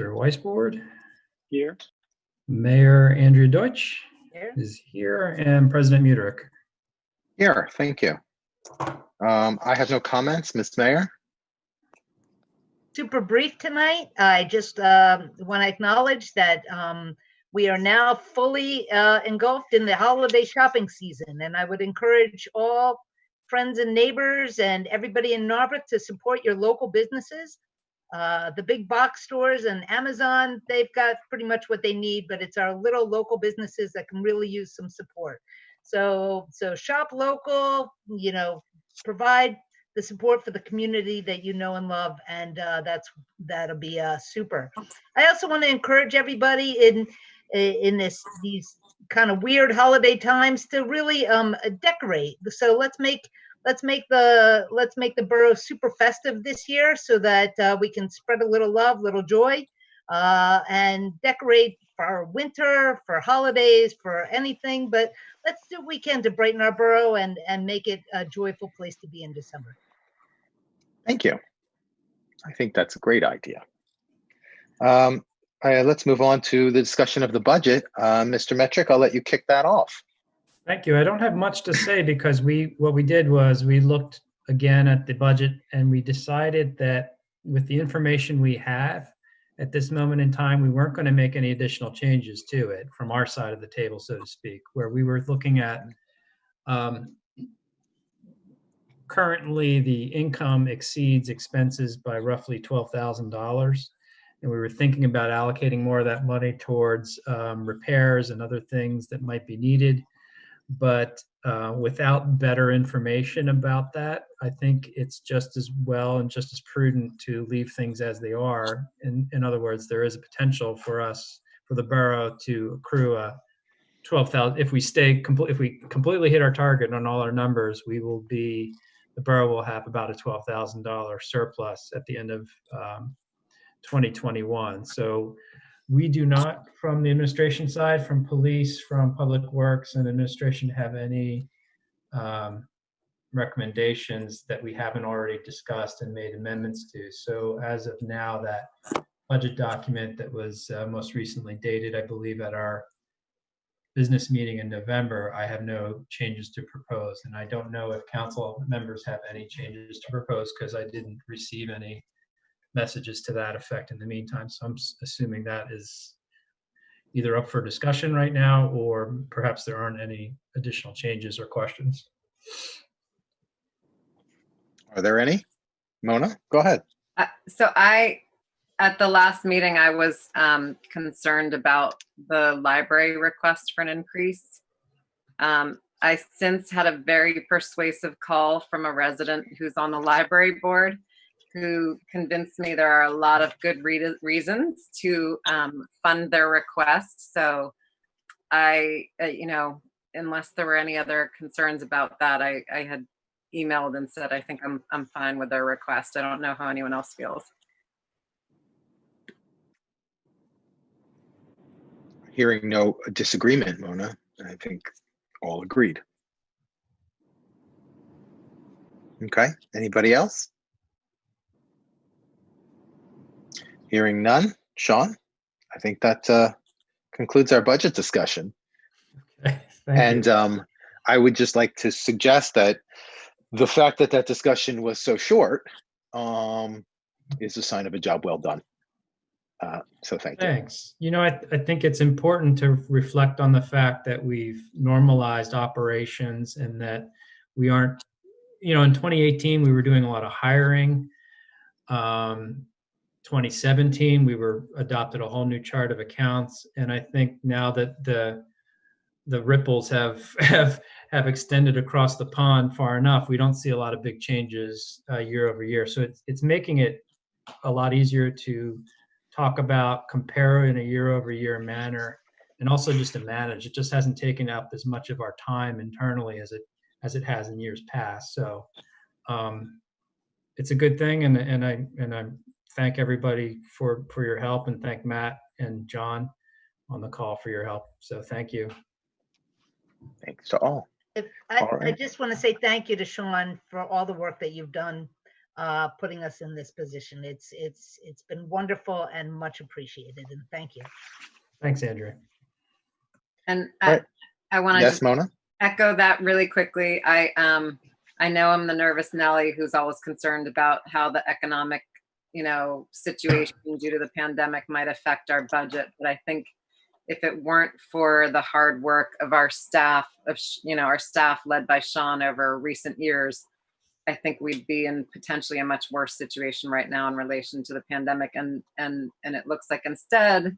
Mr. Weisbord. Here. Mayor Andrea Deutsch Here. is here, and President Mutrick. Here, thank you. I have no comments, Ms. Mayor. Super brief tonight. I just want to acknowledge that we are now fully engulfed in the holiday shopping season, and I would encourage all friends and neighbors and everybody in Narberth to support your local businesses. The big box stores and Amazon, they've got pretty much what they need, but it's our little local businesses that can really use some support. So shop local, you know, provide the support for the community that you know and love, and that'll be super. I also want to encourage everybody in these kind of weird holiday times to really decorate. So let's make the borough super festive this year, so that we can spread a little love, little joy, and decorate for winter, for holidays, for anything. But let's do what we can to brighten our borough and make it a joyful place to be in December. Thank you. I think that's a great idea. Let's move on to the discussion of the budget. Mr. Metrick, I'll let you kick that off. Thank you. I don't have much to say because what we did was we looked again at the budget and we decided that with the information we have at this moment in time, we weren't going to make any additional changes to it from our side of the table, so to speak, where we were looking at currently the income exceeds expenses by roughly $12,000. And we were thinking about allocating more of that money towards repairs and other things that might be needed. But without better information about that, I think it's just as well and just as prudent to leave things as they are. In other words, there is a potential for the borough to accrue a 12,000. If we completely hit our target on all our numbers, the borough will have about a $12,000 surplus at the end of 2021. So we do not, from the administration side, from police, from public works and administration, have any recommendations that we haven't already discussed and made amendments to. So as of now, that budget document that was most recently dated, I believe, at our business meeting in November, I have no changes to propose. And I don't know if council members have any changes to propose because I didn't receive any messages to that effect in the meantime. So I'm assuming that is either up for discussion right now, or perhaps there aren't any additional changes or questions. Are there any? Mona, go ahead. At the last meeting, I was concerned about the library request for an increase. I since had a very persuasive call from a resident who's on the library board, who convinced me there are a lot of good reasons to fund their request. So unless there were any other concerns about that, I had emailed and said, I think I'm fine with their request. I don't know how anyone else feels. Hearing no disagreement, Mona, I think all agreed. Okay, anybody else? Hearing none. Sean, I think that concludes our budget discussion. Okay, thank you. I would just like to suggest that the fact that discussion was so short is a sign of a job well done. So thank you. Thanks. You know, I think it's important to reflect on the fact that we've normalized operations and that we aren't, in 2018, we were doing a lot of hiring. 2017, we adopted a whole new chart of accounts. And I think now that the ripples have extended across the pond far enough, we don't see a lot of big changes year over year. So it's making it a lot easier to talk about, compare in a year over year manner, and also just to manage. It just hasn't taken up as much of our time internally as it has in years past. So it's a good thing, and I thank everybody for your help, and thank Matt and John on the call for your help. So thank you. Thanks to all. I just want to say thank you to Sean for all the work that you've done putting us in this position. It's been wonderful and much appreciated, and thank you. Thanks, Andrea. And Right. I want to Yes, just Mona? echo that really quickly. I know I'm the nervous Nelly who's always concerned about how the economic, situation due to the pandemic might affect our budget. But I think if it weren't for the hard work of our staff, our staff led by Sean over recent years, I think we'd be in potentially a much worse situation right now in relation to the pandemic. And it looks like instead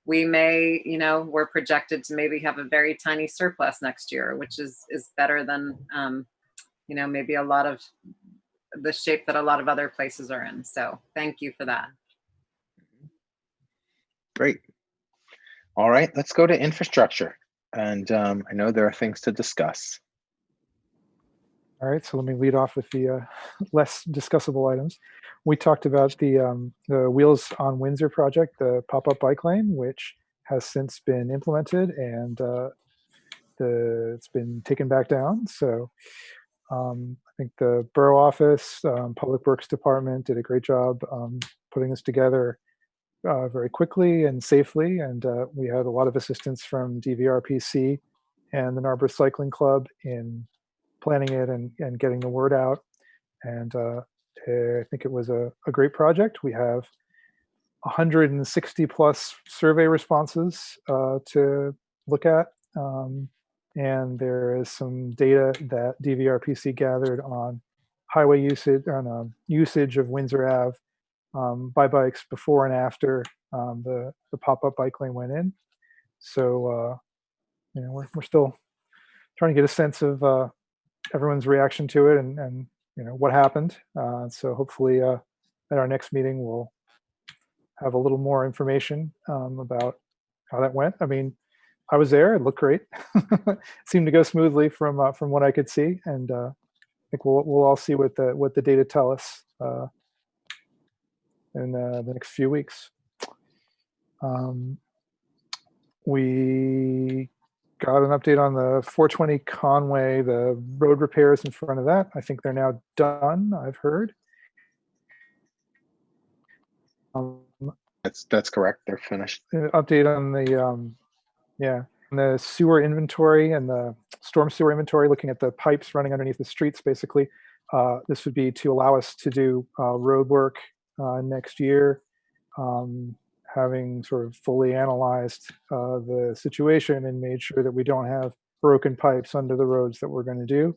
we may, we're projected to maybe have a very tiny surplus next year, which is better than, maybe a lot of the shape that a lot of other places are in. So thank you for that. Great. All right, let's go to infrastructure. And I know there are things to discuss. All right, so let me lead off with the less discussable items. We talked about the Wheels on Windsor project, the pop-up bike lane, which has since been implemented and it's been taken back down. So I think the Borough Office, Public Works Department did a great job putting this together very quickly and safely. And we had a lot of assistance from DVRPC and the Narberth Cycling Club in planning it and getting the word out. And I think it was a great project. We have 160 plus survey responses to look at. And there is some data that DVRPC gathered on highway usage, on usage of Windsor Ave by bikes before and after the pop-up bike lane went in. So we're still trying to get a sense of everyone's reaction to it and what happened. So hopefully at our next meeting we'll have a little more information about how that went. I mean, I was there. It looked great. It seemed to go smoothly from what I could see, and I think we'll all see what the data tell us in the next few weeks. We got an update on the 420 Conway, the road repairs in front of that. I think they're now done, I've heard. That's correct. They're finished. Update on the sewer inventory and the storm sewer inventory, looking at the pipes running underneath the streets, basically. This would be to allow us to do road work next year, having sort of fully analyzed the situation and made sure that we don't have broken pipes under the roads that we're going to do.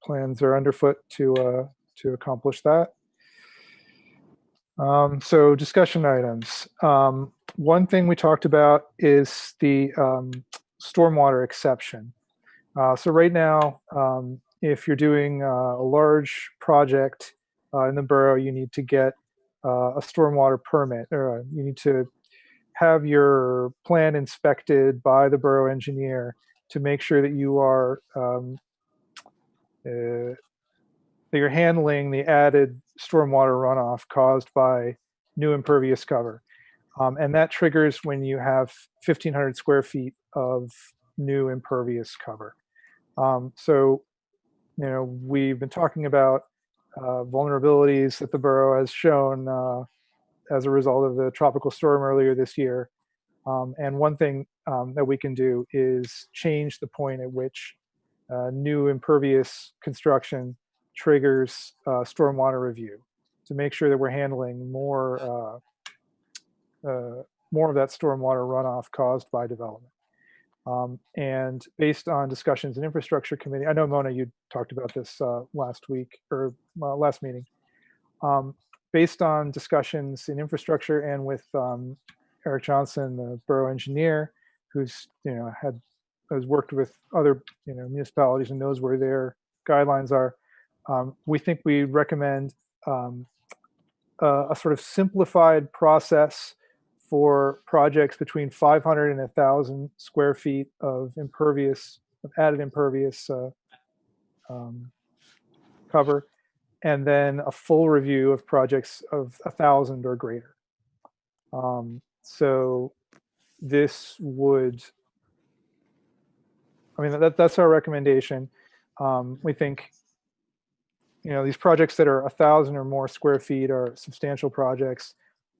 Plans are underfoot to accomplish that. So discussion items. One thing we talked about is the stormwater exception. So right now, if you're doing a large project in the borough, you need to get a stormwater permit, or you need to have your plan inspected by the borough engineer to make sure that you are that you're handling the added stormwater runoff caused by new impervious cover. And that triggers when you have 1,500 square feet of new impervious cover. So, we've been talking about vulnerabilities that the borough has shown as a result of the tropical storm earlier this year. And one thing that we can do is change the point at which new impervious construction triggers stormwater review to make sure that we're handling more of that stormwater runoff caused by development. And based on discussions in infrastructure committee, I know Mona, you talked about this last week or last meeting. Based on discussions in infrastructure and with Eric Johnson, the borough engineer, who's has worked with other municipalities and knows where their guidelines are, we think we recommend a sort of simplified process for projects between 500 and 1,000 square feet of added impervious cover, and then a full review of projects of 1,000 or greater. So this would, that's our recommendation. We think these projects that are 1,000 or more square feet are substantial projects.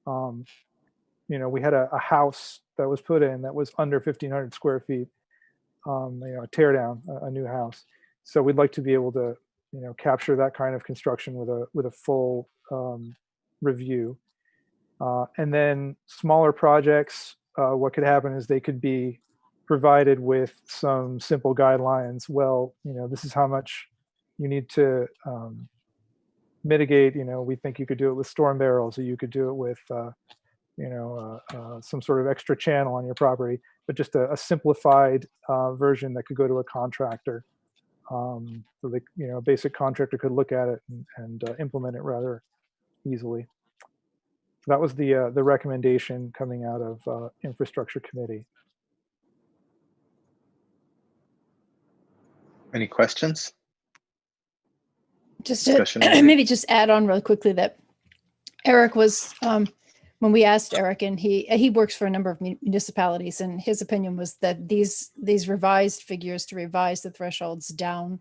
We had a house that was put in that was under 1,500 square feet, a tear down, a new house. So we'd like to be able to, capture that kind of construction with a full review. And then smaller projects, what could happen is they could be provided with some simple guidelines. Well, this is how much you need to mitigate. We think you could do it with storm barrels, or you could do it with some sort of extra channel on your property, but just a simplified version that could go to a contractor. So a basic contractor could look at it and implement it rather easily. So that was the recommendation coming out of infrastructure committee. Any questions? Just to Discussion? maybe just add on real quickly that Eric was, when we asked Eric, and he works for a number of municipalities, and his opinion was that these revised figures to revise the thresholds down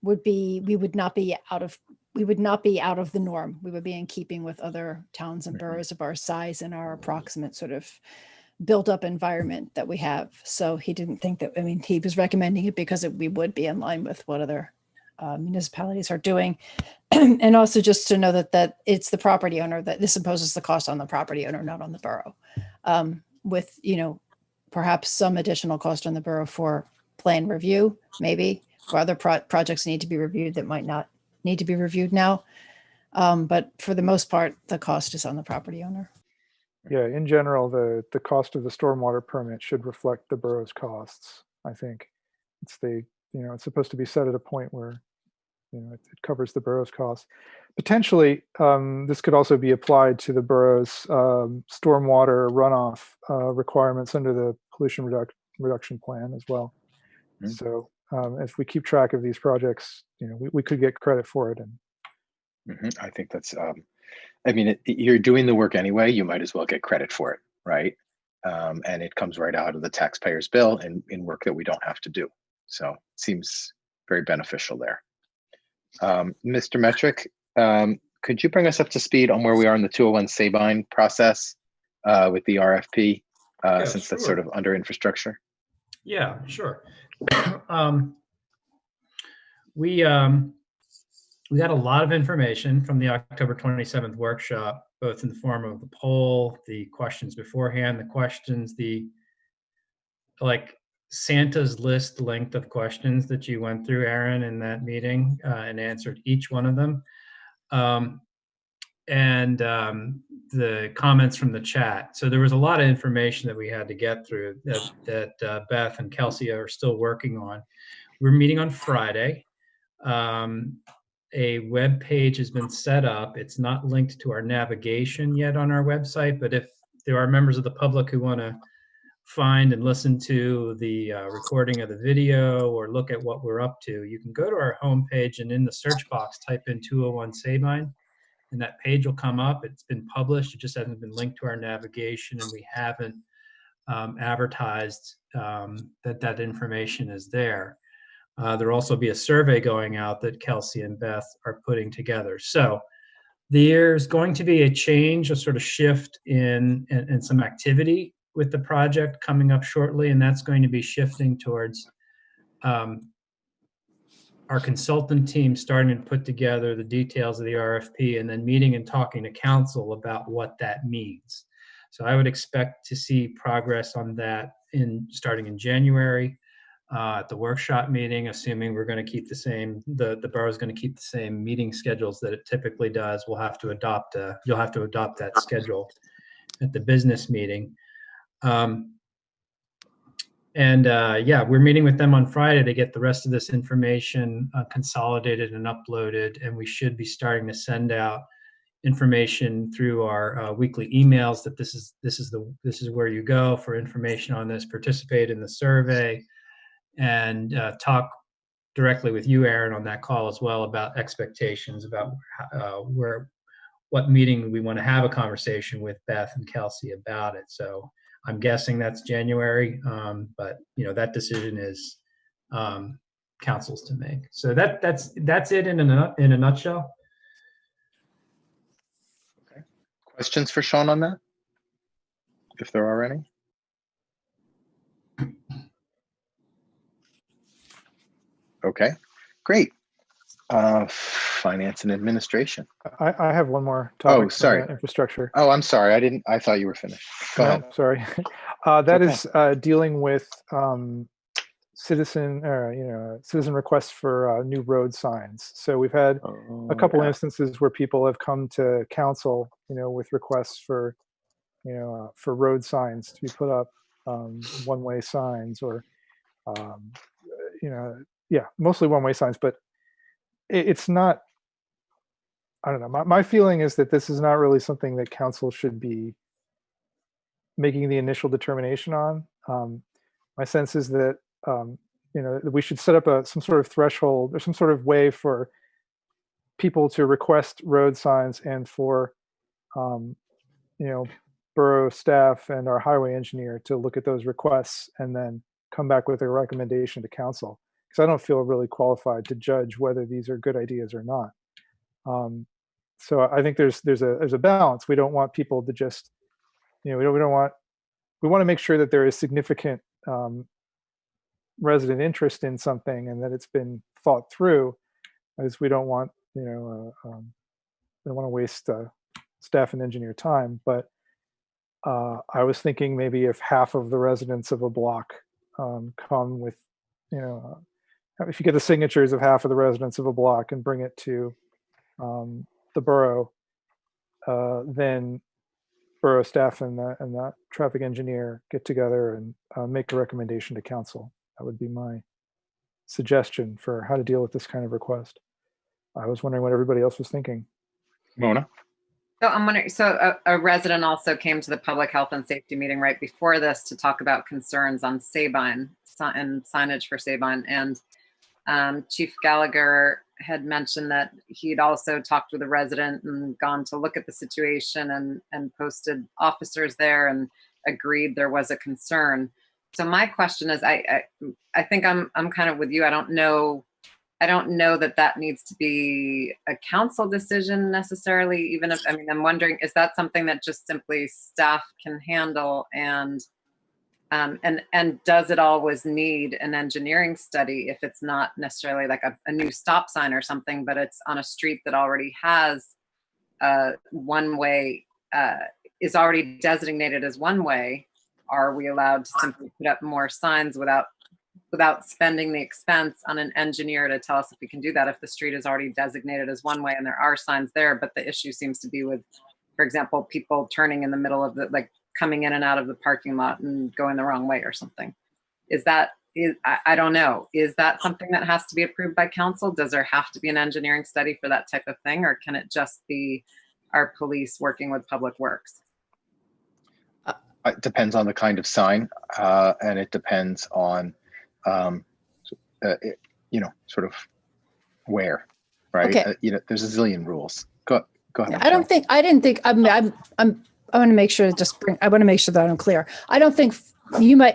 we would not be out of the norm. We would be in keeping with other towns and boroughs of our size and our approximate sort of built up environment that we have. So he didn't think that, he was recommending it because we would be in line with what other municipalities are doing. And also just to know that it's the property owner, that this imposes the cost on the property owner, not on the borough, with, perhaps some additional cost on the borough for plan review, maybe, or other projects need to be reviewed that might not need to be reviewed now. But for the most part, the cost is on the property owner. Yeah, in general, the cost of the stormwater permit should reflect the borough's costs. I think it's supposed to be set at a point where it covers the borough's costs. Potentially, this could also be applied to the borough's stormwater runoff requirements under the pollution reduction plan as well. Mm-hmm. So if we keep track of these projects, we could get credit for it. And I think that's. You're doing the work anyway. You might as well get credit for it, right? And it comes right out of the taxpayer's bill in work that we don't have to do. So it seems very beneficial there. Mr. Metric, could you bring us up to speed on where we are in the 201 Sabine process with the RFP, since that's sort of under infrastructure? Yeah, sure. We got a lot of information from the October 27th workshop, both in the form of the poll, the questions beforehand, the questions, Santa's list length of questions that you went through, Aaron, in that meeting, and answered each one of them. And the comments from the chat. So there was a lot of information that we had to get through that Beth and Kelsey are still working on. We're meeting on Friday. A web page has been set up. It's not linked to our navigation yet on our website, but if there are members of the public who want to find and listen to the recording of the video or look at what we're up to, you can go to our homepage and in the search box type in 201 Sabine, and that page will come up. It's been published. It just hasn't been linked to our navigation, and we haven't advertised that information is there. There'll also be a survey going out that Kelsey and Beth are putting together. So there's going to be a change, a sort of shift in some activity with the project coming up shortly, and that's going to be shifting towards our consultant team starting to put together the details of the RFP and then meeting and talking to council about what that means. So I would expect to see progress on that starting in January. At the workshop meeting, assuming we're going to keep the same, the borough is going to keep the same meeting schedules that it typically does. We'll have to adopt you'll have to adopt that schedule at the business meeting. We're meeting with them on Friday to get the rest of this information consolidated and uploaded, and we should be starting to send out information through our weekly emails that this is where you go for information on this, participate in the survey, and talk directly with you, Aaron, on that call as well about expectations about what meeting we want to have a conversation with Beth and Kelsey about it. So I'm guessing that's January, but that decision is councils to make. So that's it in a nutshell. Questions for Sean on that? If there are any? Okay, great. Finance and administration. I have one more topic. Oh, sorry. Infrastructure. Oh, I'm sorry. I thought you were finished. Go ahead. Sorry. That okay. is dealing with citizen requests for new road signs. So we've had a couple instances where people have come to council, with requests for, for road signs to be put up, one-way signs, or, mostly one-way signs. But it's not. I don't know. My feeling is that this is not really something that council should be making the initial determination on. My sense is that we should set up some sort of threshold or some sort of way for people to request road signs, and for borough staff and our highway engineer to look at those requests and then come back with a recommendation to council. Because I don't feel really qualified to judge whether these are good ideas or not. So I think there's a balance. We don't want people to just, we want to make sure that there is significant resident interest in something and that it's been thought through, as we don't want, we don't want to waste staff and engineer time. But I was thinking maybe if half of the residents of a block come with, if you get the signatures of half of the residents of a block and bring it to the borough, then borough staff and that traffic engineer get together and make a recommendation to council. That would be my suggestion for how to deal with this kind of request. I was wondering what everybody else was thinking. Mona? So I'm wondering, a resident also came to the public health and safety meeting right before this to talk about concerns on Sabine and signage for Sabine. And Chief Gallagher had mentioned that he'd also talked with a resident and gone to look at the situation and posted officers there and agreed there was a concern. So my question is, I think I'm kind of with you. I don't know that needs to be a council decision necessarily, even if, I'm wondering, is that something that just simply staff can handle? And does it always need an engineering study if it's not necessarily like a new stop sign or something, but it's on a street that already has one way, is already designated as one way? Are we allowed to simply put up more signs without spending the expense on an engineer to tell us if we can do that, if the street is already designated as one way and there are signs there, but the issue seems to be with, for example, people turning in the middle of the, like, coming in and out of the parking lot and going the wrong way or something? I don't know. Is that something that has to be approved by council? Does there have to be an engineering study for that type of thing? Or can it just be our police working with public works? It depends on the kind of sign, and it depends on, sort of where, right? Okay. There's a zillion rules. Go ahead. I didn't think, I want to make sure I want to make sure that I'm clear. I don't think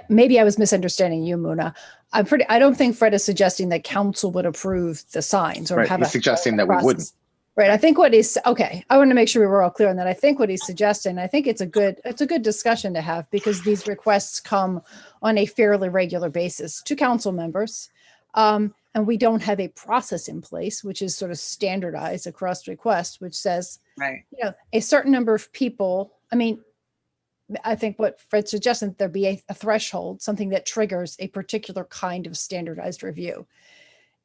maybe I was misunderstanding you, Muna. I don't think Fred is suggesting that council would approve the signs or have he's suggesting that process. We wouldn't. Right. I think okay. I want to make sure we were all clear on that. I think what he's suggesting, I think it's a good discussion to have, because these requests come on a fairly regular basis to council members. And we don't have a process in place, which is sort of standardized across requests, which says, right, a certain number of people. I think what Fred's suggesting, that there be a threshold, something that triggers a particular kind of standardized review.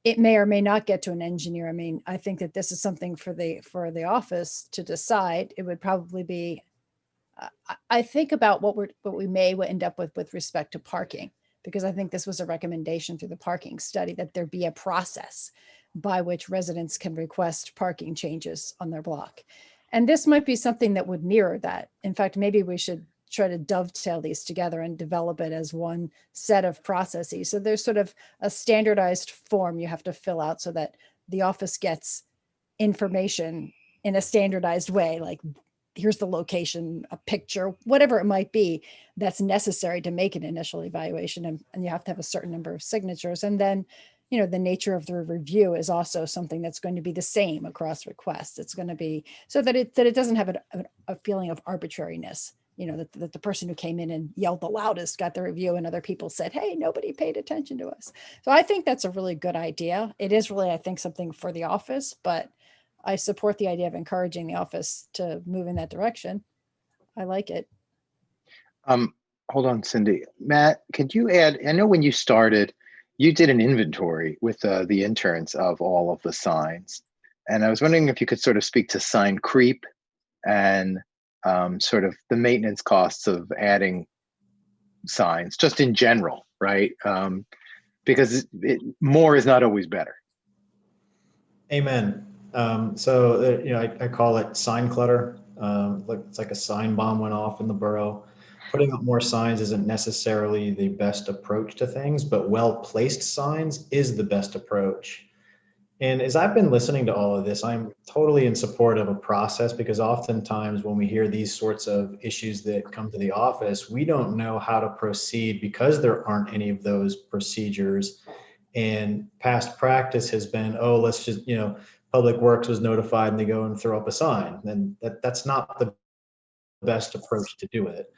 It may or may not get to an engineer. I think that this is something for the office to decide. It would probably be, I think about what we may end up with respect to parking, because I think this was a recommendation through the parking study that there be a process by which residents can request parking changes on their block. And this might be something that would mirror that. In fact, maybe we should try to dovetail these together and develop it as one set of processes. So there's sort of a standardized form you have to fill out so that the office gets information in a standardized way, like here's the location, a picture, whatever it might be that's necessary to make an initial evaluation. And you have to have a certain number of signatures. And then you know, the nature of the review is also something that's going to be the same across requests. It's going to be so that it doesn't have a feeling of arbitrariness, you know, that the person who came in and yelled the loudest got the review and other people said, hey, nobody paid attention to us. So I think that's a really good idea. It is really, I think, something for the office, but I support the idea of encouraging the office to move in that direction. I like it. Hold on, Cindy. Matt, could you add, I know when you started, you did an inventory with the interns of all of the signs. And I was wondering if you could sort of speak to sign creep and sort of the maintenance costs of adding signs, just in general, right? Because more is not always better. Amen. So you know, I call it sign clutter. It's like a sign bomb went off in the borough. Putting up more signs isn't necessarily the best approach to things, but well-placed signs is the best approach. And as I've been listening to all of this, I'm totally in support of a process, because oftentimes when we hear these sorts of issues that come to the office, we don't know how to proceed because there aren't any of those procedures. And past practice has been, oh, let's just, you know, Public Works was notified and they go and throw up a sign. And that's not the best approach to do it.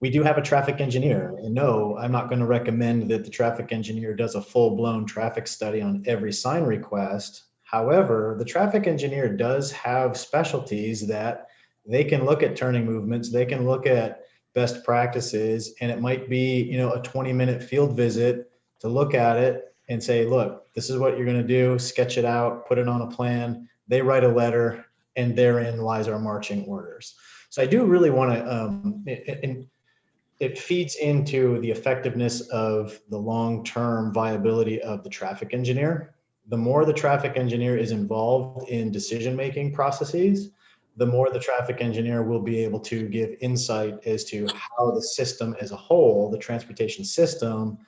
We do have a traffic engineer, and no, I'm not going to recommend that the traffic engineer does a full-blown traffic study on every sign request. However, the traffic engineer does have specialties that they can look at turning movements, they can look at best practices, and it might be, you know, a 20-minute field visit to look at it and say, look, this is what you're going to do, sketch it out, put it on a plan. They write a letter, and therein lies our marching orders. So I do really want to, it feeds into the effectiveness of the long-term viability of the traffic engineer. The more the traffic engineer is involved in decision-making processes, the more the traffic engineer will be able to give insight as to how the system as a whole, the transportation system,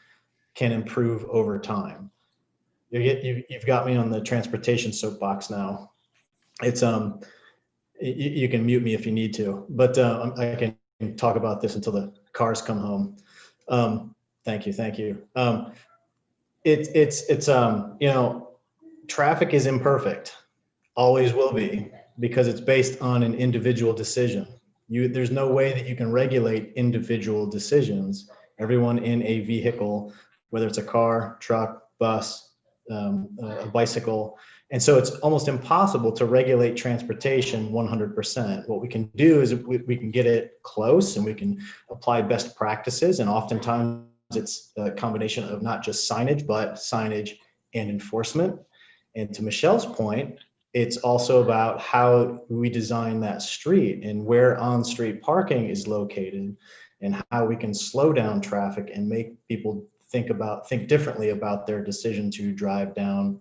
can improve over time. You've got me on the transportation soapbox now. It's you can mute me if you need to, but I can talk about this until the cars come home. Thank you. It's you know, traffic is imperfect, always will be, because it's based on an individual decision. There's no way that you can regulate individual decisions. Everyone in a vehicle, whether it's a car, truck, bus, a bicycle. And so it's almost impossible to regulate transportation 100%. What we can do is we can get it close and we can apply best practices. And oftentimes it's a combination of not just signage, but signage and enforcement. And to Michelle's point, it's also about how we design that street and where on-street parking is located and how we can slow down traffic and make people think differently about their decision to drive down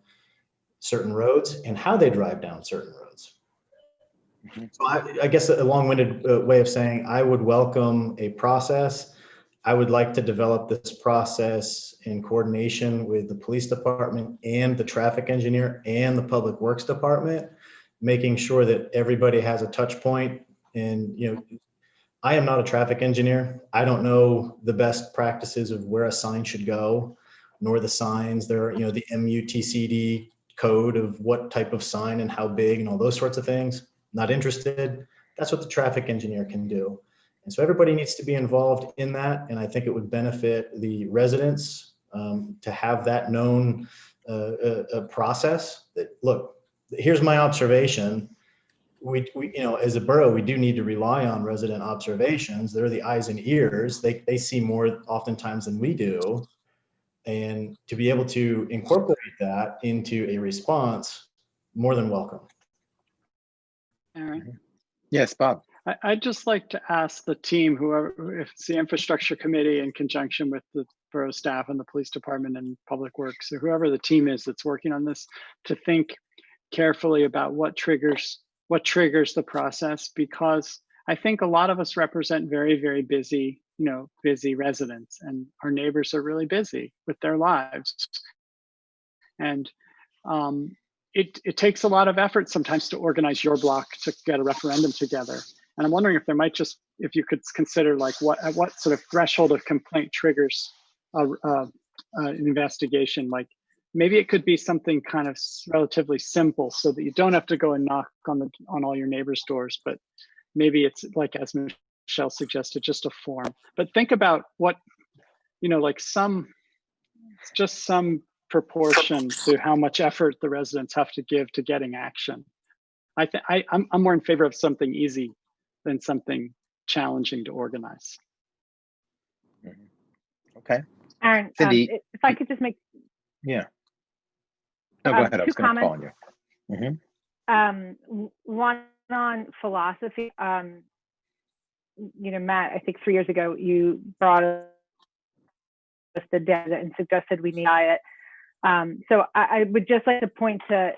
certain roads and how they drive down certain roads. So I guess a long-winded way of saying I would welcome a process. I would like to develop this process in coordination with the police department and the traffic engineer and the public works department, making sure that everybody has a touch point. And, you know, I am not a traffic engineer. I don't know the best practices of where a sign should go, nor the signs. There are, you know, the MUTCD code of what type of sign and how big and all those sorts of things. Not interested. That's what the traffic engineer can do. And so everybody needs to be involved in that. And I think it would benefit the residents to have that known process that, look, here's my observation. We, you know, as a borough, we do need to rely on resident observations. They're the eyes and ears. They see more oftentimes than we do. And to be able to incorporate that into a response, more than welcome. All right. Yes, Bob. I'd just like to ask the team, whoever, if it's the infrastructure committee in conjunction with the borough staff and the police department and public works, or whoever the team is that's working on this, to think carefully about what triggers the process, because I think a lot of us represent very, very busy, you know, busy residents, and our neighbors are really busy with their lives. And it takes a lot of effort sometimes to organize your block to get a referendum together. And I'm wondering if there might just, if you could consider like what sort of threshold of complaint triggers an investigation. Like, maybe it could be something kind of relatively simple so that you don't have to go and knock on all your neighbors' doors, but maybe it's like, as Michelle suggested, just a form. But think about what, like some proportion to how much effort the residents have to give to getting action. I'm more in favor of something easy than something challenging to organize. Okay. Aaron, Cindy, if I could just make yeah. No, go ahead. I two was going to call comments. on you. One on philosophy. Matt, I think 3 years ago you brought us the data and suggested we need it. So I would just like to point to,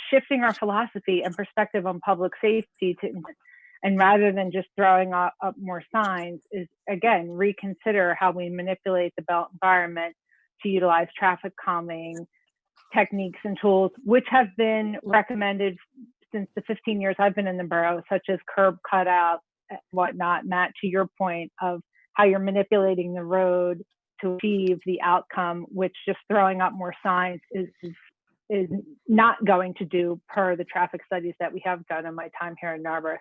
shifting our philosophy and perspective on public safety and rather than just throwing up more signs, is again, reconsider how we manipulate the built environment to utilize traffic calming techniques and tools, which have been recommended since the 15 years I've been in the borough, such as curb cutouts and whatnot. Matt, to your point of how you're manipulating the road to achieve the outcome, which just throwing up more signs is not going to do per the traffic studies that we have done in my time here in Narberth.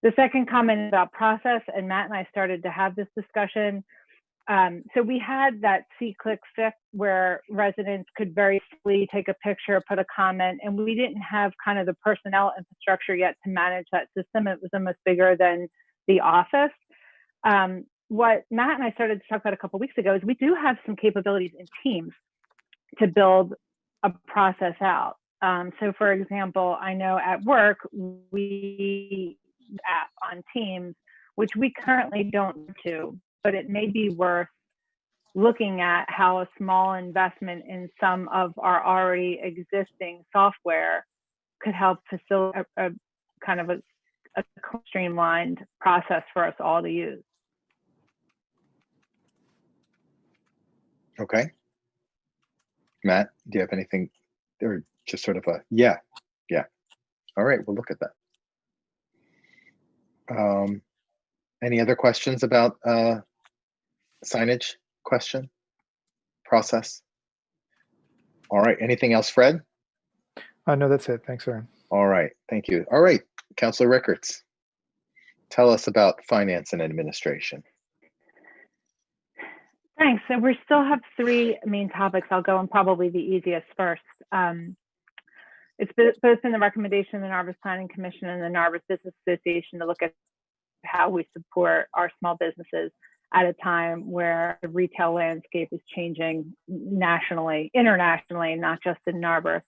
The second comment about process, and Matt and I started to have this discussion. So we had that see-click fix where residents could very easily take a picture, put a comment, and we didn't have kind of the personnel infrastructure yet to manage that system. It was almost bigger than the office. What Matt and I started to talk about a couple of weeks ago is we do have some capabilities in Teams to build a process out. So for example, I know at work, we app on Teams, which we currently don't do, but it may be worth looking at how a small investment in some of our already existing software could help facilitate a kind of a streamlined process for us all to use. Okay. Matt, do you have anything, or just sort of a, yeah. All right, we'll look at that. Any other questions about signage question, process? All right, anything else, Fred? No, that's it. Thanks, Aaron. All right, thank you. All right, Councilor Rickards, tell us about finance and administration. Thanks. So we still have three main topics. I'll go on probably the easiest first. It's both been the recommendation of the Narberth Planning Commission and the Narberth Business Association to look at how we support our small businesses at a time where the retail landscape is changing nationally, internationally, not just in Narberth.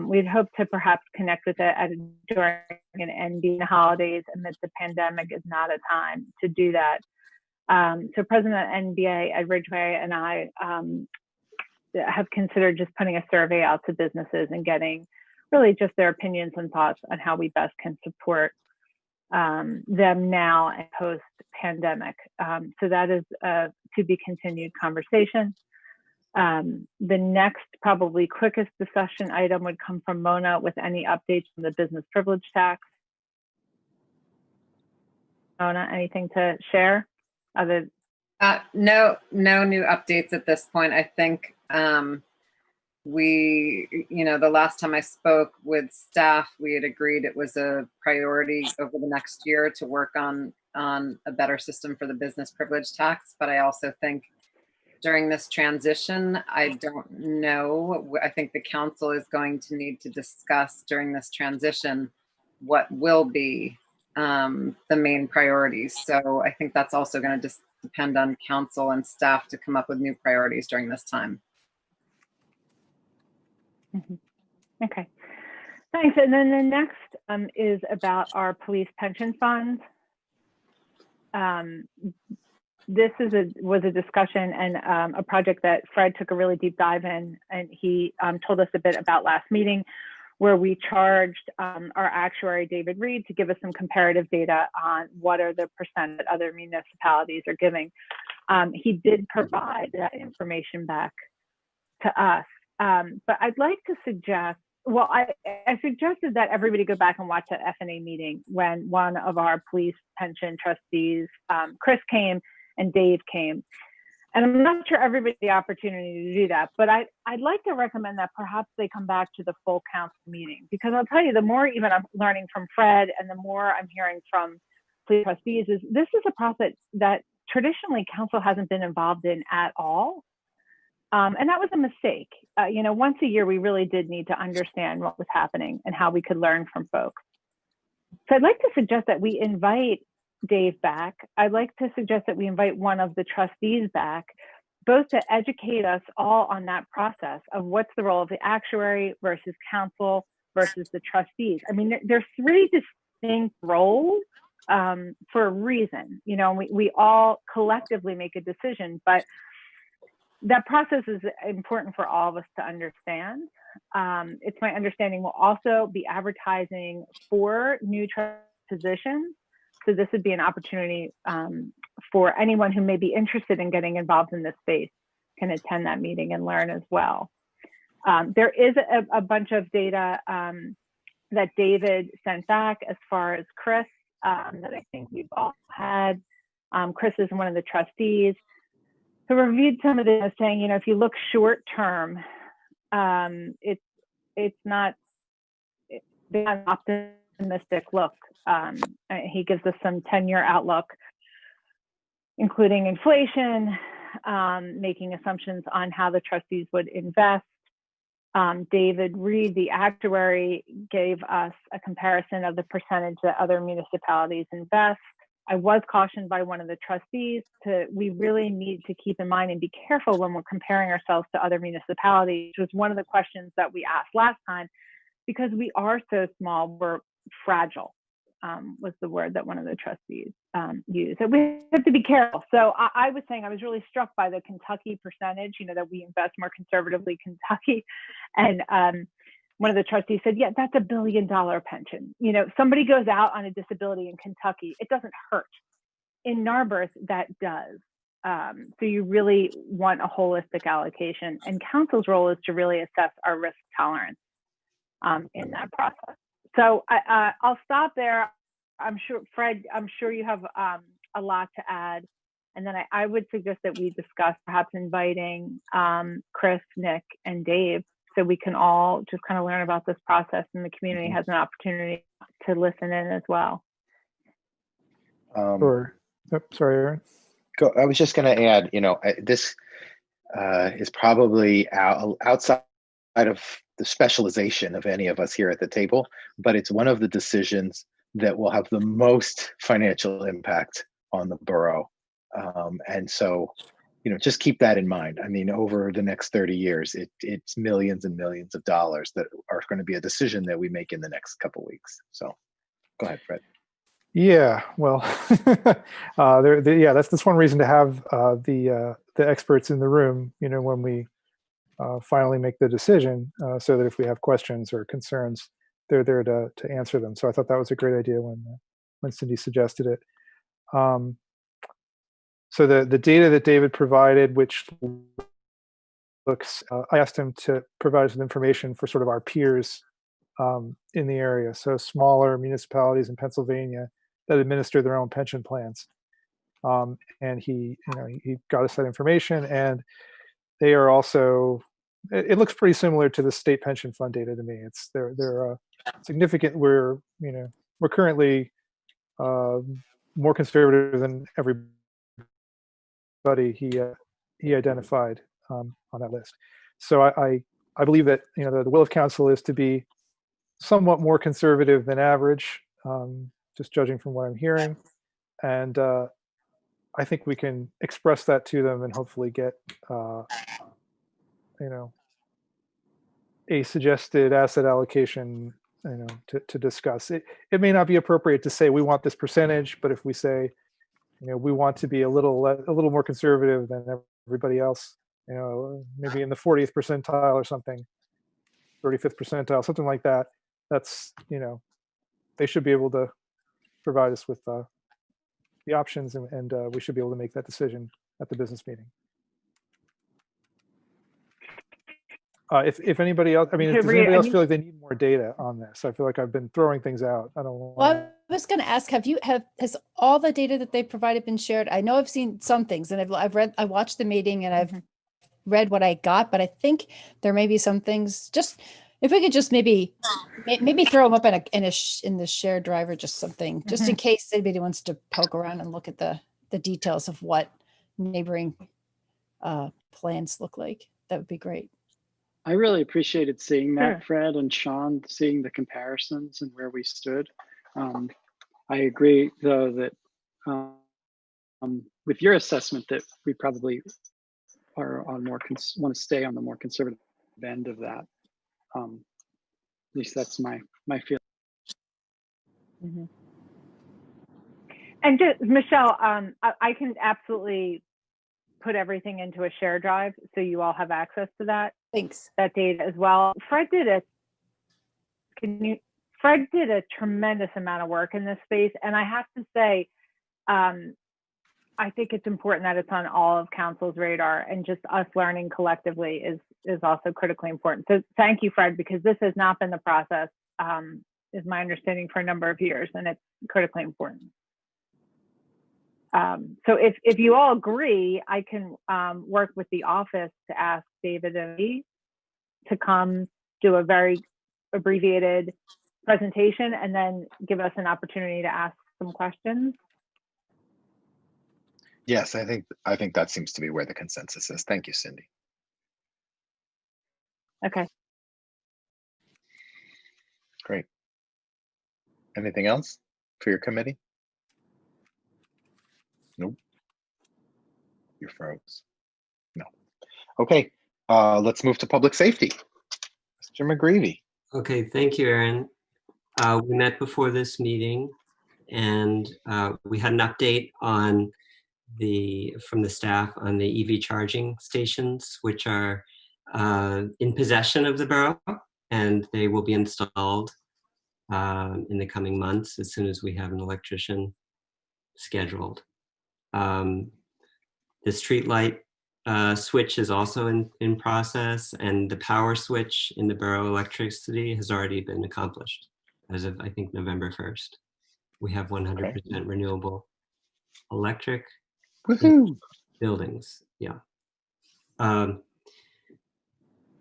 We'd hoped to perhaps connect with it during an ending holidays amidst the pandemic is not a time to do that. So President of NBA Ed Ridgway and I have considered just putting a survey out to businesses and getting really just their opinions and thoughts on how we best can support them now and post pandemic. So that is a to be continued conversation. The next probably quickest discussion item would come from Mona with any updates on the business privilege tax. Mona, anything to share? No new updates at this point. I think the last time I spoke with staff, we had agreed it was a priority over the next year to work on a better system for the business privilege tax. But I also think during this transition, I don't know. I think the council is going to need to discuss during this transition what will be the main priorities. So I think that's also going to just depend on council and staff to come up with new priorities during this time. Mm-hmm. Okay, thanks. And then the next is about our police pension funds. This was a discussion and a project that Fred took a really deep dive in, and he told us a bit about last meeting, where we charged our actuary, David Reed, to give us some comparative data on what are the percent that other municipalities are giving. He did provide that information back to us. But I'd like to suggest, well, I suggested that everybody go back and watch that FNA meeting when one of our police pension trustees, Chris, came and Dave came. And I'm not sure everybody had the opportunity to do that, but I'd like to recommend that perhaps they come back to the full council meeting, because I'll tell you, the more even I'm learning from Fred and the more I'm hearing from police trustees is this is a process that traditionally council hasn't been involved in at all. And that was a mistake. You know, once a year, we really did need to understand what was happening and how we could learn from folks. So I'd like to suggest that we invite Dave back. I'd like to suggest that we invite one of the trustees back, both to educate us all on that process of what's the role of the actuary versus council versus the trustees. I mean, there's three distinct roles for a reason, you know, we all collectively make a decision, but that process is important for all of us to understand. It's my understanding we'll also be advertising for new positions. So this would be an opportunity for anyone who may be interested in getting involved in this space can attend that meeting and learn as well. There is a bunch of data that David sent back as far as Chris that I think we've all had. Chris is one of the trustees who reviewed some of this, saying, you know, if you look short term, it's not an optimistic look. He gives us some 10-year outlook, including inflation, making assumptions on how the trustees would invest. David Reed, the actuary, gave us a comparison of the percentage that other municipalities invest. I was cautioned by one of the trustees we really need to keep in mind and be careful when we're comparing ourselves to other municipalities, which was one of the questions that we asked last time, because we are so small, we're fragile, was the word that one of the trustees used. So we have to be careful. So I was saying I was really struck by the Kentucky percentage, you know, that we invest more conservatively Kentucky. And one of the trustees said, yeah, that's $1 billion pension. You know, somebody goes out on a disability in Kentucky, it doesn't hurt. In Narberth, that does. So you really want a holistic allocation. And council's role is to really assess our risk tolerance in that process. So I'll stop there. I'm sure, Fred, I'm sure you have a lot to add. And then I would suggest that we discuss perhaps inviting Chris, Nick, and Dave, so we can all just kind of learn about this process and the community has an opportunity to listen in as well. Sure. Oh, sorry, Aaron. I was just going to add, you know, this is probably outside of the specialization of any of us here at the table, but it's one of the decisions that will have the most financial impact on the borough. And so, you know, just keep that in mind. I mean, over the next 30 years, it's millions and millions of dollars that are going to be a decision that we make in the next couple of weeks. So go ahead, Fred. Yeah, well, that's one reason to have the experts in the room, you know, when we finally make the decision, so that if we have questions or concerns, they're there to answer them. So I thought that was a great idea when Cindy suggested it. So the data that David provided, which looks, I asked him to provide us with information for sort of our peers in the area. So smaller municipalities in Pennsylvania that administer their own pension plans. And he got us that information, and they are also, it looks pretty similar to the state pension fund data to me. They're significant. We're currently more conservative than everybody he identified on that list. So I believe that, you know, the will of council is to be somewhat more conservative than average, just judging from what I'm hearing, and I think we can express that to them and hopefully get you know, a suggested asset allocation, you know, to discuss. It may not be appropriate to say we want this percentage, but if we say, you know, we want to be a little more conservative than everybody else, you know, maybe in the 40th percentile or something, 35th percentile, something like that. That's, you know, they should be able to provide us with the options, and we should be able to make that decision at the business meeting. If anybody else, I mean, does anybody else feel like they need more data on this? I feel like I've been throwing things out. I don't know. Well, was going to ask, has all the data that they provided been shared? I know I've seen some things, and I watched the meeting, and I've read what I got, but I think there may be some things. Just if we could just maybe throw them up in the shared drive, or just something, just in case anybody wants to poke around and look at the details of what neighboring plans look like. That would be great. I really appreciated seeing that, Sure. Fred and Sean, seeing the comparisons and where we stood. I agree, though, that with your assessment that we probably are on want to stay on the more conservative end of that. At least that's my feeling. Mhm. And just, Michelle, I can absolutely put everything into a share drive so you all have access to that data as well. Fred did a tremendous amount of work in this space, and I have to say, I think it's important that it's on all of council's radar, and just us learning collectively is also critically important. So thank you, Fred, because this has not been the process, is my understanding, for a number of years, and it's critically important. So if you all agree, I can work with the office to ask David and me to come do a very abbreviated presentation and then give us an opportunity to ask some questions. Yes, I think that seems to be where the consensus is. Thank you, Cindy. Okay. Great. Anything else for your committee? Nope. You froze. No. Okay. Let's move to public safety. Mr. McGreevy. Okay, thank you, Aaron. We met before this meeting, and we had an update from the staff on the EV charging stations, which are in possession of the borough, and they will be installed in the coming months as soon as we have an electrician scheduled. The street light switch is also in process, and the power switch in the borough electricity has already been accomplished as of, I think, November 1st. We have 100% renewable electric buildings. Yeah.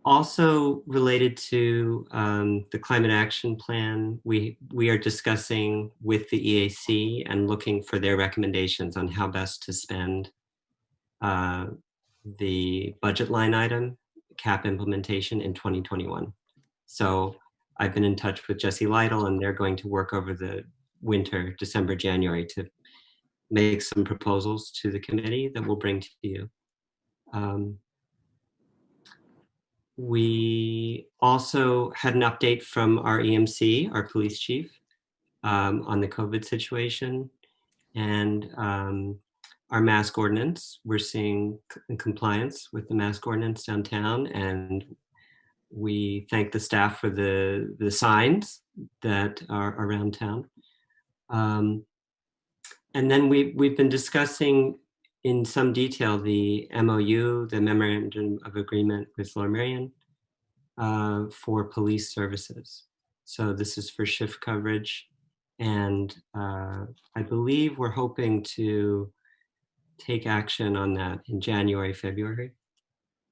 Also related to the climate action plan, we are discussing with the EAC and looking for their recommendations on how best to spend the budget line item cap implementation in 2021. So I've been in touch with Jesse Lytle, and they're going to work over the winter, December, January, to make some proposals to the committee that we'll bring to you. We also had an update from our EMC, our police chief, on the COVID situation, and our mask ordinance. We're seeing compliance with the mask ordinance downtown, and we thank the staff for the signs that are around town. And then we've been discussing in some detail the MOU, the Memorandum of Agreement with Laura Marion for police services. So this is for shift coverage. And I believe we're hoping to take action on that in January, February.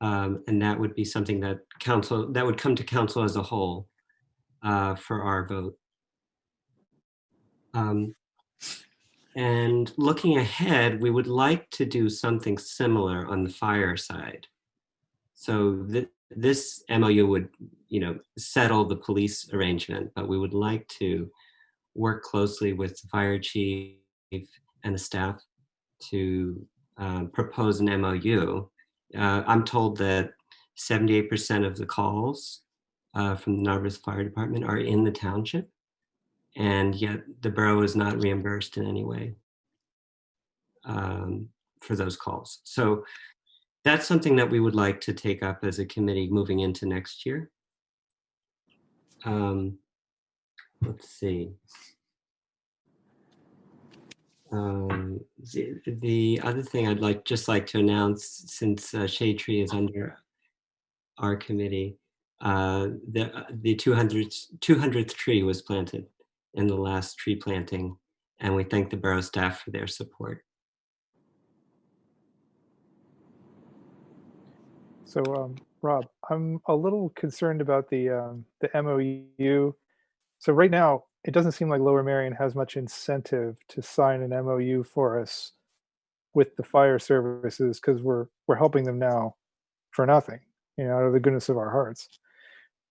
And that would be something that would come to council as a whole for our vote. And looking ahead, we would like to do something similar on the fire side. So this MOU would, settle the police arrangement, but we would like to work closely with the fire chief and the staff to propose an MOU. I'm told that 78% of the calls from the Narberth Fire Department are in the township, and yet the borough is not reimbursed in any way for those calls. So that's something that we would like to take up as a committee moving into next year. Let's see. The other thing I'd just like to announce, since Shade Tree is under our committee, the 200th tree was planted in the last tree planting, and we thank the borough staff for their support. So, Rob, I'm a little concerned about the MOU. So right now, it doesn't seem like Lower Merion has much incentive to sign an MOU for us with the fire services, because we're helping them now for nothing, out of the goodness of our hearts.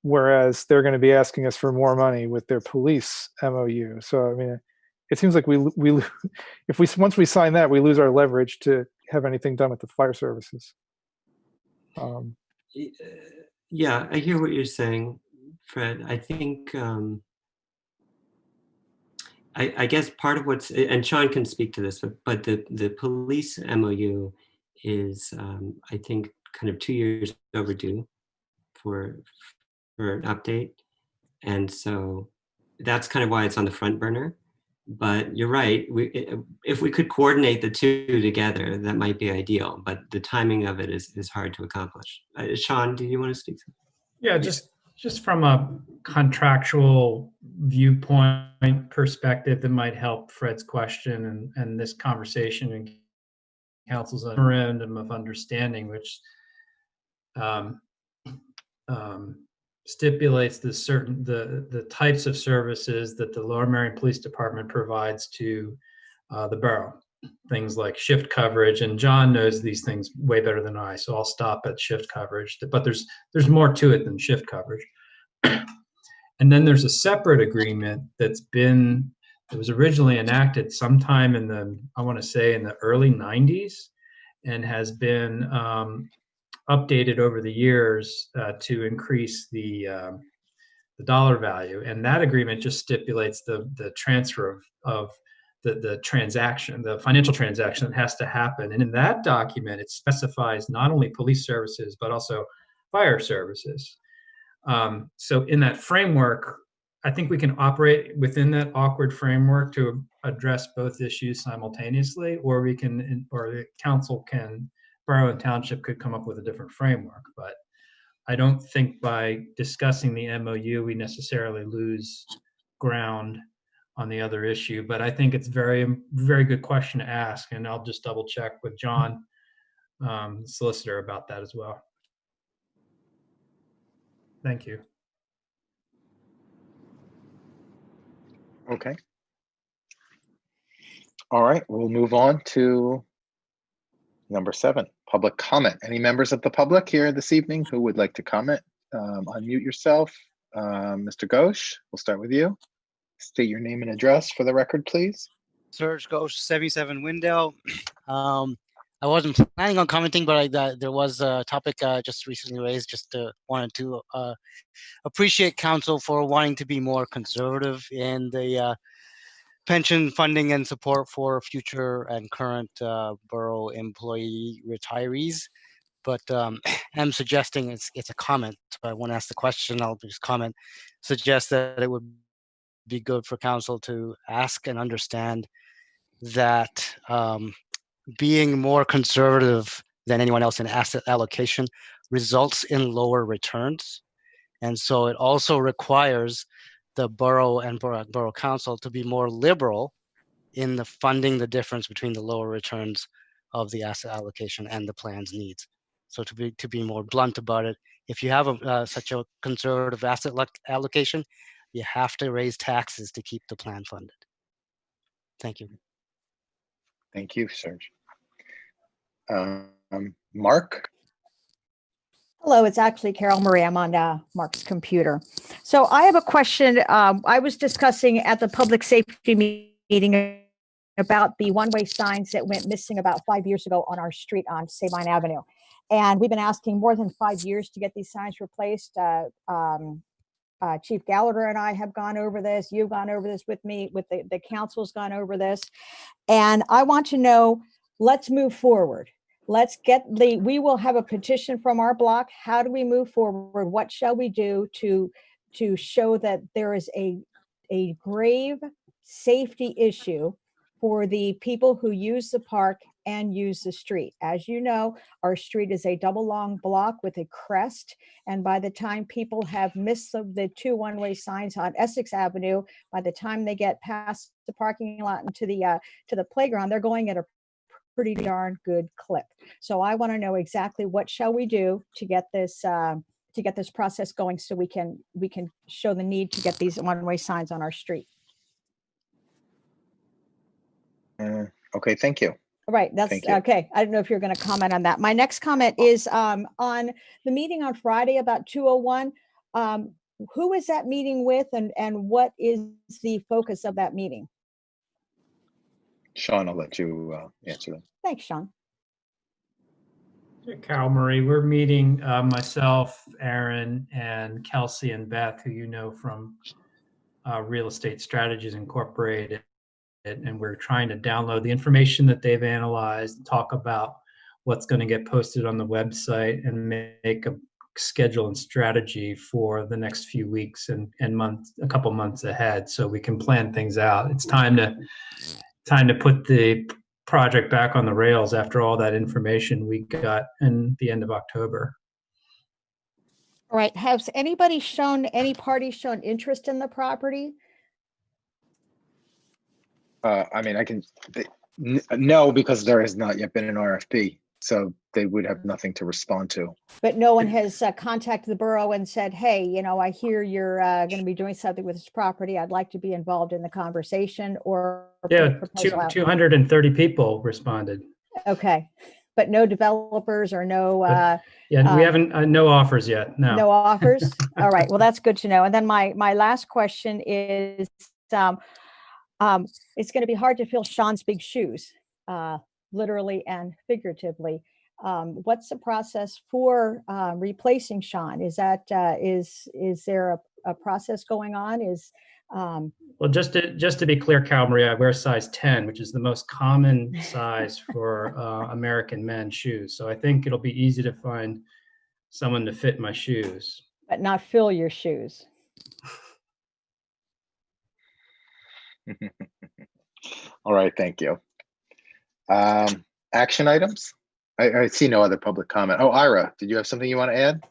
Whereas they're going to be asking us for more money with their police MOU. So I mean, it seems like we if we once we sign that, we lose our leverage to have anything done with the fire services. Yeah, I hear what you're saying, Fred. I think I guess part of what's, and Sean can speak to this, but the police MOU is I think kind of 2 years overdue for an update, and so that's kind of why it's on the front burner. But you're right. If we could coordinate the two together, that might be ideal. But the timing of it is hard to accomplish. Sean, do you want to speak to that? Yeah, just from a contractual viewpoint perspective, that might help Fred's question and this conversation and council's memorandum of understanding, which stipulates the types of services that the Lower Merion Police Department provides to the borough. Things like shift coverage, and John knows these things way better than I, so I'll stop at shift coverage. But there's more to it than shift coverage. And then there's a separate agreement that was originally enacted sometime in I want to say in the early 90s, and has been updated over the years to increase the dollar value. And that agreement just stipulates the transfer of the transaction, the financial transaction that has to happen. And in that document, it specifies not only police services, but also fire services. So in that framework, I think we can operate within that awkward framework to address both issues simultaneously, or the council borough and township could come up with a different framework. But I don't think by discussing the MOU, we necessarily lose ground on the other issue. But I think it's very, very good question to ask. And I'll just double check with John, solicitor, about that as well. Thank you. Okay. All right, we'll move on to number 7, public comment. Any members of the public here this evening who would like to comment? Unmute yourself. Mr. Ghosh, we'll start with you. State your name and address for the record, please. Serge Ghosh, 77 Windale. I wasn't planning on commenting, but there was a topic just recently raised. Wanted to appreciate council for wanting to be more conservative in the pension funding and support for future and current borough employee retirees. But I'm suggesting it's a comment. So I won't ask the question. I'll just comment. Suggest that it would be good for council to ask and understand that being more conservative than anyone else in asset allocation results in lower returns. And so it also requires the borough and borough council to be more liberal in the funding the difference between the lower returns of the asset allocation and the plan's needs. So to be more blunt about it, if you have such a conservative asset allocation, you have to raise taxes to keep the plan funded. Thank you. Thank you, Serge. Mark? Hello, it's actually Carol Marie. I'm on Mark's computer. So I have a question. I was discussing at the public safety meeting about the one-way signs that went missing about 5 years ago on our street on Sabine Avenue. And we've been asking more than 5 years to get these signs replaced. Chief Gallagher and I have gone over this. You've gone over this with me, with the council's gone over this. And I want to know, let's move forward. We will have a petition from our block. How do we move forward? What shall we do to show that there is a grave safety issue for the people who use the park and use the street. As you know, our street is a double long block with a crest. And by the time people have missed the two one-way signs on Essex Avenue, by the time they get past the parking lot and to the playground, they're going at a pretty darn good clip. So I want to know exactly what shall we do to get this process going, so we can show the need to get these one-way signs on our street. Okay, thank you. Right, that's Thank you. okay. I don't know if you're going to comment on that. My next comment is on the meeting on Friday about 201. Who is that meeting with, and what is the focus of that meeting? Sean, I'll let you answer that. Thanks, Sean. Carol Marie, we're meeting myself, Aaron, and Kelsey and Beth, who you know from Real Estate Strategies Incorporated. And we're trying to download the information that they've analyzed, talk about what's going to get posted on the website, and make a schedule and strategy for the next few weeks and months, a couple months ahead, so we can plan things out. It's time to put the project back on the rails after all that information we got in the end of October. All right. Has any party shown interest in the property? I mean, no, because there has not yet been an RFP, so they would have nothing to respond to. But no one has contacted the borough and said, hey, I hear you're going to be doing something with this property. I'd like to be involved in the conversation, or yeah, 230 people responded. Okay, but no developers or no. We haven't no offers yet. No. No offers. All right. Well, that's good to know. And then my last question is, it's going to be hard to fill Sean's big shoes, literally and figuratively. What's the process for replacing Sean? Is that is there a process going on? Well, just to be clear, Cal Marie, I wear size 10, which is the most common size for American men's shoes. So I think it'll be easy to find someone to fit my shoes. But not fill your shoes. All right, thank you. Action items? I see no other public comment. Oh, Ira, did you have something you want to add?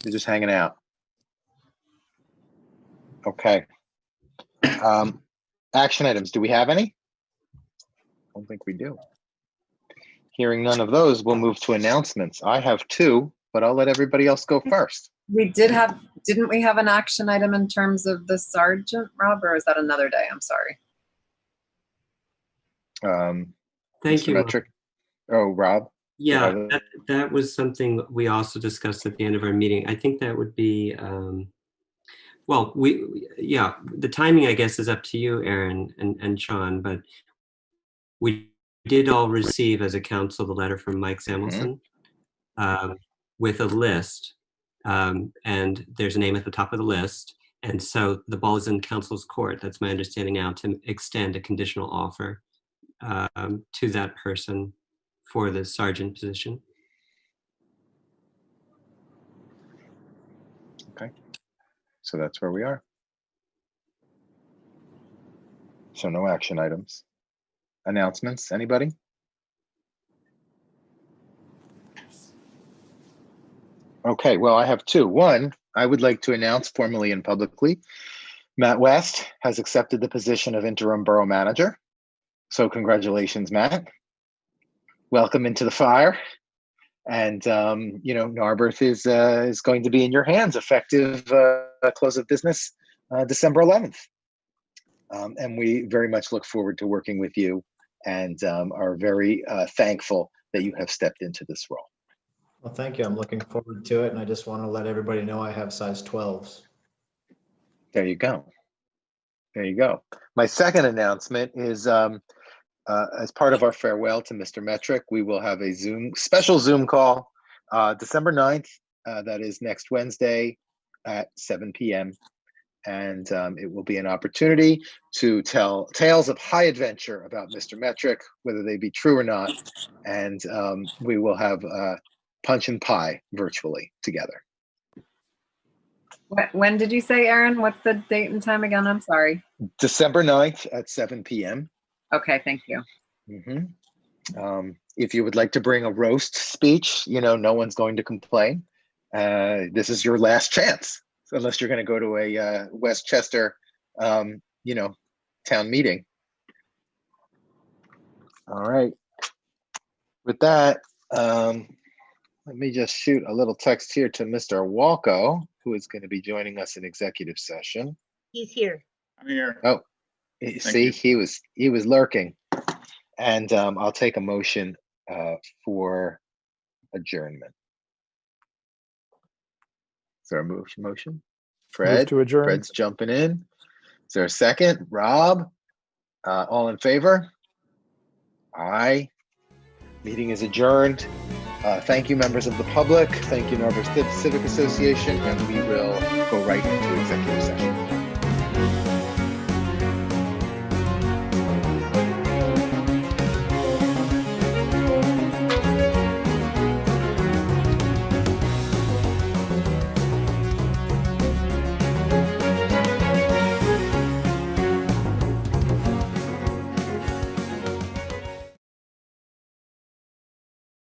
You're just hanging out. Okay. Action items, do we have any? I don't think we do. Hearing none of those, we'll move to announcements. I have two, but I'll let everybody else go first. Didn't we have an action item in terms of the sergeant, Rob, or is that another day? I'm sorry. Thank you. Metric. Oh, Rob? Yeah, that was something we also discussed at the end of our meeting. I think that would be, the timing, I guess, is up to you, Aaron and Sean, but we did all receive as a council the letter from Mike Samuelson with a list, and there's a name at the top of the list. And so the ball is in council's court. That's my understanding now, to extend a conditional offer to that person for the sergeant position. Okay, so that's where we are. So no action items. Announcements, anybody? Okay, well, I have two. One, I would like to announce formally and publicly, Matt West has accepted the position of interim borough manager. So congratulations, Matt. Welcome into the fire. And, Narberth is going to be in your hands effective close of business December 11th. And we very much look forward to working with you and are very thankful that you have stepped into this role. Well, thank you. I'm looking forward to it. And I just want to let everybody know I have size 12s. There you go. There you go. My second announcement is as part of our farewell to Mr. Metric, we will have a special Zoom call December 9th. That is next Wednesday at 7 p.m. And it will be an opportunity to tell tales of high adventure about Mr. Metric, whether they be true or not. And we will have punch and pie virtually together. When did you say, Aaron? What's the date and time again? I'm sorry. December 9th at 7 p.m. Okay, thank you. If you would like to bring a roast speech, no one's going to complain. This is your last chance, unless you're going to go to a Westchester, town meeting. All right. With that, let me just shoot a little text here to Mr. Walco, who is going to be joining us in executive session. He's here. I'm here. Oh, see, you. he was lurking. And I'll take a motion for adjournment. Is there a motion? Move Fred? to adjourn. Fred's jumping in. Is there a second? Rob? All in favor? Aye. Meeting is adjourned. Thank you, members of the public. Thank you, Norfolk Civic Association, and we will go right into executive session.